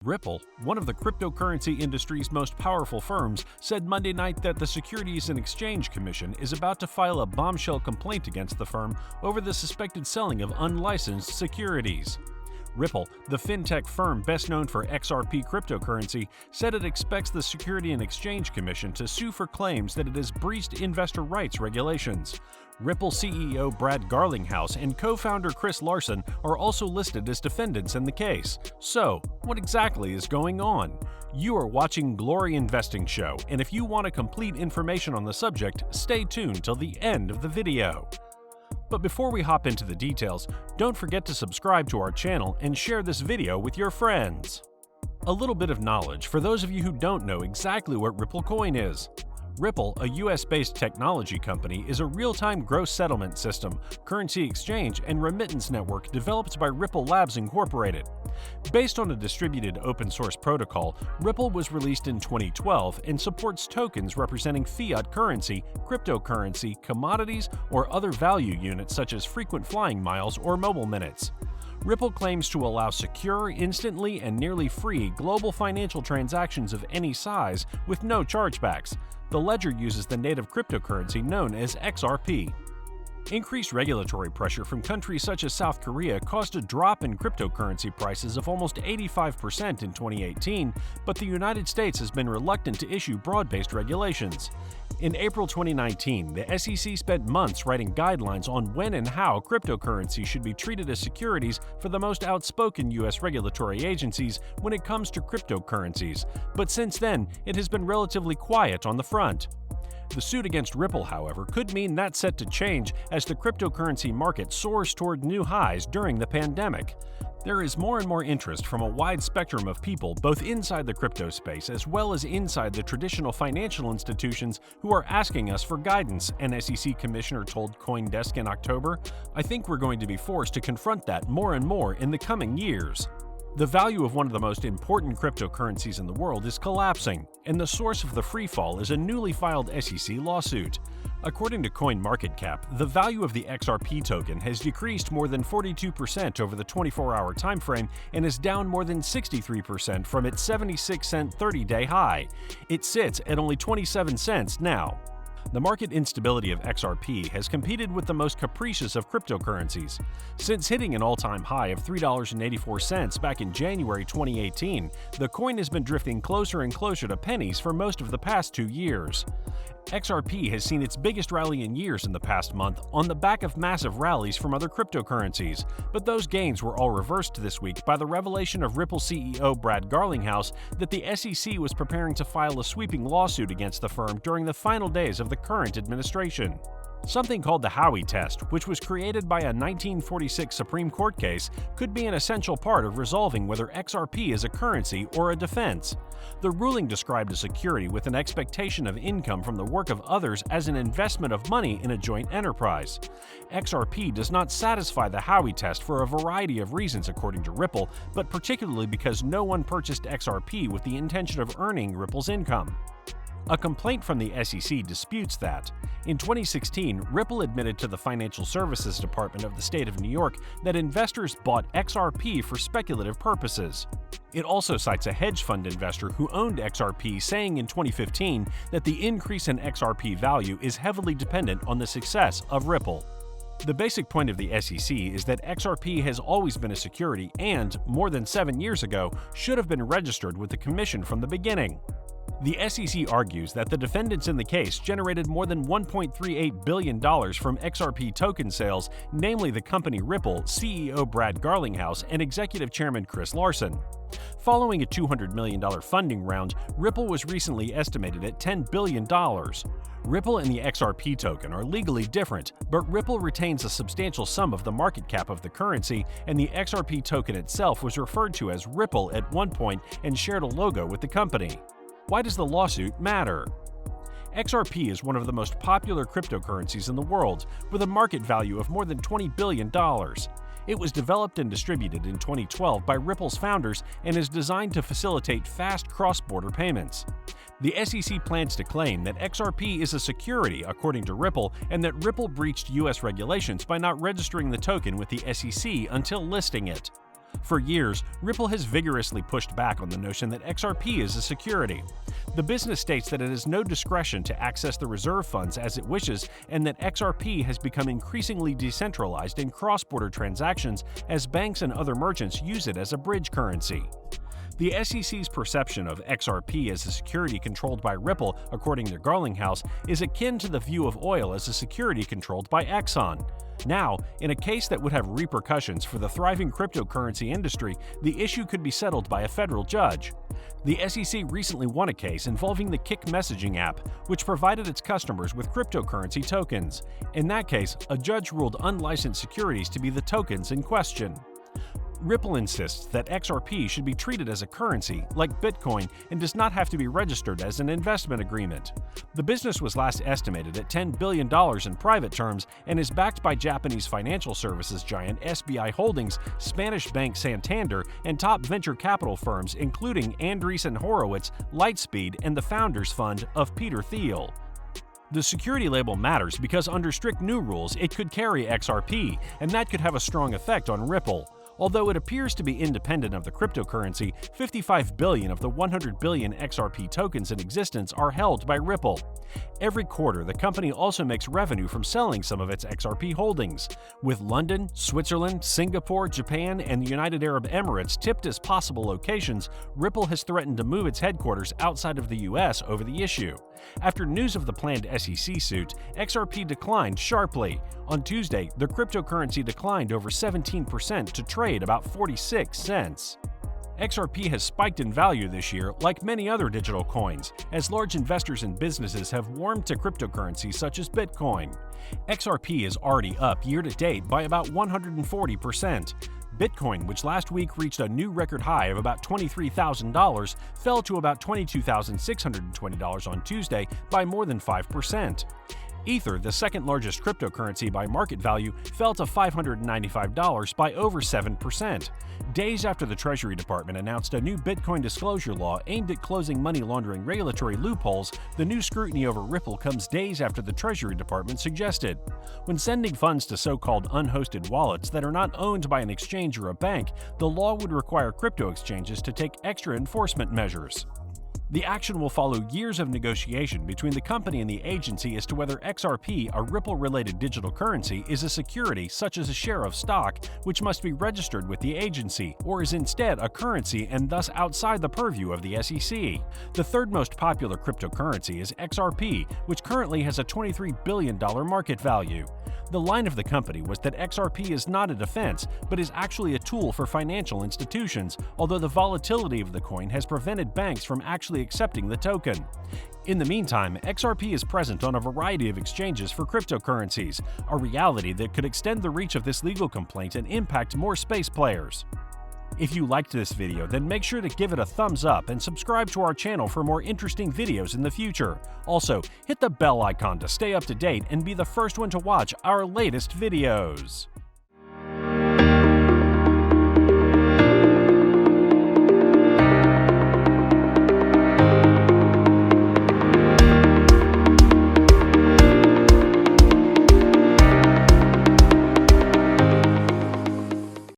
Ripple, one of the cryptocurrency industry's most powerful firms, said Monday night that the Securities and Exchange Commission is about to file a bombshell complaint against the firm over the suspected selling of unlicensed securities. Ripple, the fintech firm best known for XRP cryptocurrency, said it expects the Securities and Exchange Commission to sue for claims that it has breached investor rights regulations. Ripple CEO Brad Garlinghouse and co-founder Chris Larsen are also listed as defendants in the case. So, what exactly is going on? You are watching Glory Investing Show, and if you want a complete information on the subject, stay tuned till the end of the video. But before we hop into the details, don't forget to subscribe to our channel and share this video with your friends. A little bit of knowledge for those of you who don't know exactly what Ripple Coin is. Ripple, a US-based technology company, is a real-time gross settlement system, currency exchange, and remittance network developed by Ripple Labs Incorporated. Based on a distributed open-source protocol, Ripple was released in 2012 and supports tokens representing fiat currency, cryptocurrency, commodities, or other value units such as frequent flying miles or mobile minutes. Ripple claims to allow secure, instantly, and nearly free global financial transactions of any size with no chargebacks. The ledger uses the native cryptocurrency known as XRP. Increased regulatory pressure from countries such as South Korea caused a drop in cryptocurrency prices of almost 85% in 2018, but the United States has been reluctant to issue broad-based regulations. In April 2019, the SEC spent months writing guidelines on when and how cryptocurrency should be treated as securities for the most outspoken U.S. regulatory agencies when it comes to cryptocurrencies, but since then, it has been relatively quiet on the front. The suit against Ripple, however, could mean that's set to change as the cryptocurrency market soars toward new highs during the pandemic. There is more and more interest from a wide spectrum of people both inside the crypto space as well as inside the traditional financial institutions who are asking us for guidance, an SEC commissioner told CoinDesk in October. I think we're going to be forced to confront that more and more in the coming years. The value of one of the most important cryptocurrencies in the world is collapsing, and the source of the freefall is a newly filed SEC lawsuit. According to CoinMarketCap, the value of the XRP token has decreased more than 42% over the 24-hour timeframe and is down more than 63% from its 76-cent 30-day high. It sits at only 27 cents now. The market instability of XRP has competed with the most capricious of cryptocurrencies. Since hitting an all-time high of $3.84 back in January 2018, the coin has been drifting closer and closer to pennies for most of the past 2 years. XRP has seen its biggest rally in years in the past month on the back of massive rallies from other cryptocurrencies, but those gains were all reversed this week by the revelation of Ripple CEO Brad Garlinghouse that the SEC was preparing to file a sweeping lawsuit against the firm during the final days of the current administration. Something called the Howey test, which was created by a 1946 Supreme Court case, could be an essential part of resolving whether XRP is a currency or a defense. The ruling described a security with an expectation of income from the work of others as an investment of money in a joint enterprise. XRP does not satisfy the Howey test for a variety of reasons according to Ripple, but particularly because no one purchased XRP with the intention of earning Ripple's income. A complaint from the SEC disputes that. In 2016, Ripple admitted to the Financial Services Department of the state of New York that investors bought XRP for speculative purposes. It also cites a hedge fund investor who owned XRP saying in 2015 that the increase in XRP value is heavily dependent on the success of Ripple. The basic point of the SEC is that XRP has always been a security and, more than 7 years ago, should have been registered with the Commission from the beginning. The SEC argues that the defendants in the case generated more than $1.38 billion from XRP token sales, namely the company Ripple, CEO Brad Garlinghouse, and Executive Chairman Chris Larsen. Following a $200 million funding round, Ripple was recently estimated at $10 billion. Ripple and the XRP token are legally different, but Ripple retains a substantial sum of the market cap of the currency, and the XRP token itself was referred to as Ripple at one point and shared a logo with the company. Why does the lawsuit matter? XRP is one of the most popular cryptocurrencies in the world, with a market value of more than $20 billion. It was developed and distributed in 2012 by Ripple's founders and is designed to facilitate fast cross-border payments. The SEC plans to claim that XRP is a security, according to Ripple, and that Ripple breached U.S. regulations by not registering the token with the SEC until listing it. For years, Ripple has vigorously pushed back on the notion that XRP is a security. The business states that it has no discretion to access the reserve funds as it wishes and that XRP has become increasingly decentralized in cross-border transactions as banks and other merchants use it as a bridge currency. The SEC's perception of XRP as a security controlled by Ripple, according to Garlinghouse, is akin to the view of oil as a security controlled by Exxon. Now, in a case that would have repercussions for the thriving cryptocurrency industry, the issue could be settled by a federal judge. The SEC recently won a case involving the Kik messaging app, which provided its customers with cryptocurrency tokens. In that case, a judge ruled unlicensed securities to be the tokens in question. Ripple insists that XRP should be treated as a currency, like Bitcoin, and does not have to be registered as an investment agreement. The business was last estimated at $10 billion in private terms and is backed by Japanese financial services giant SBI Holdings, Spanish bank Santander, and top venture capital firms including Andreessen Horowitz, Lightspeed, and the Founders Fund of Peter Thiel. The security label matters because under strict new rules it could carry XRP, and that could have a strong effect on Ripple. Although it appears to be independent of the cryptocurrency, 55 billion of the 100 billion XRP tokens in existence are held by Ripple. Every quarter, the company also makes revenue from selling some of its XRP holdings. With London, Switzerland, Singapore, Japan, and the United Arab Emirates tipped as possible locations, Ripple has threatened to move its headquarters outside of the US over the issue. After news of the planned SEC suit, XRP declined sharply. On Tuesday, the cryptocurrency declined over 17% to trade about 46 cents. XRP has spiked in value this year, like many other digital coins, as large investors and businesses have warmed to cryptocurrencies such as Bitcoin. XRP is already up year-to-date by about 140%. Bitcoin, which last week reached a new record high of about $23,000, fell to about $22,620 on Tuesday by more than 5%. Ether, the second largest cryptocurrency by market value, fell to $595 by over 7%. Days after the Treasury Department announced a new Bitcoin disclosure law aimed at closing money laundering regulatory loopholes, the new scrutiny over Ripple comes days after the Treasury Department suggested. When sending funds to so-called unhosted wallets that are not owned by an exchange or a bank, the law would require crypto exchanges to take extra enforcement measures. The action will follow years of negotiation between the company and the agency as to whether XRP, a Ripple-related digital currency, is a security such as a share of stock, which must be registered with the agency, or is instead a currency and thus outside the purview of the SEC. The third most popular cryptocurrency is XRP, which currently has a $23 billion market value. The line of the company was that XRP is not a defense, but is actually a tool for financial institutions, although the volatility of the coin has prevented banks from actually accepting the token. In the meantime, XRP is present on a variety of exchanges for cryptocurrencies, a reality that could extend the reach of this legal complaint and impact more space players. If you liked this video, then make sure to give it a thumbs up and subscribe to our channel for more interesting videos in the future. Also, hit the bell icon to stay up to date and be the first one to watch our latest videos.